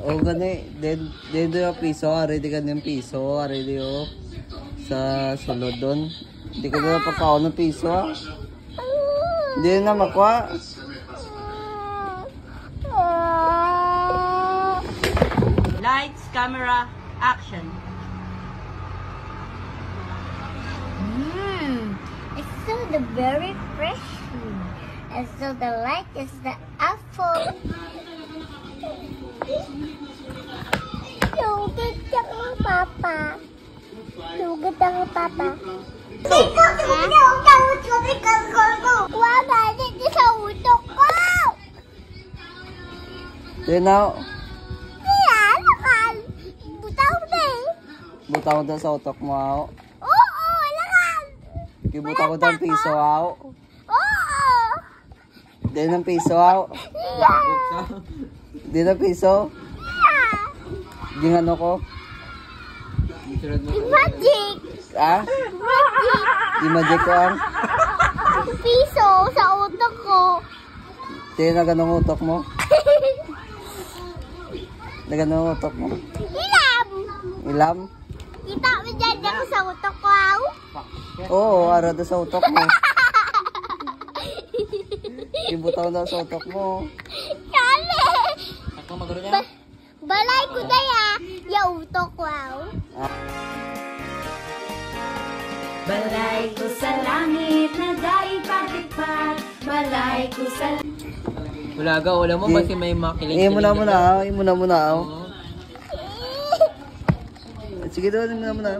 O gani, dito yung piso, ready ka ng piso, ready yung sa sulod doon. Hindi ka na pagkaon ng piso ha. Hindi na makuha. Lights, camera, action. It's so the very fresh. And so the light is the apple. Sugat ako, Papa. Sugat ako, Papa. Wala, hindi sa utok ko. Tinaw. Kaya, lakal. Butaw na eh. Butaw daw sa utok mo ako. Oo, lakal. Kibuta ko daw ang piso ako. Oo. Hindi ng piso ako. Yeah. Hindi ng piso. Yeah. Hindi nga ano ko. Magic. Ah? Magic. Di magic ko ang. Piso sa utok ko. Hindi na ganong utok mo. Na ganong utok mo. Ilam. Ilam? Kita mo dyan ako sa utok ko, aw? Oo, arado sa utok mo. Ibutaw daw sa utok mo. Kali. Ako magano niya? Balay ko na ya. Ya utok ko, aw. Balay ko sa langit na dahil patipat. Balay ko sa... Wala ka, wala mo ba si may makilig? Muna ako. Sige doon, muna.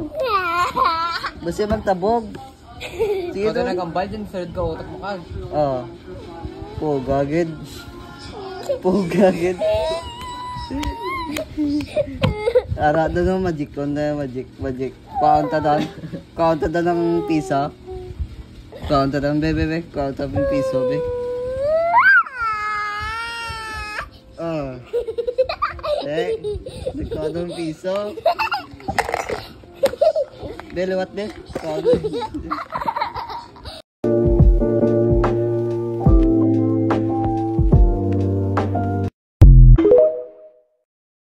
Basta magtabog. Sige Ikaw doon. na nagambal dyan, sunod ka utak mo ka. Oo. Pugagid. Pugagid. Ara doon ng magic. Magic. Kaunta doon ng pisa. Kaunta doon, bebe. Kaunta ng piso, be. Oh. Nagkaunta ng piso. Be, liwat, be. Kaunta.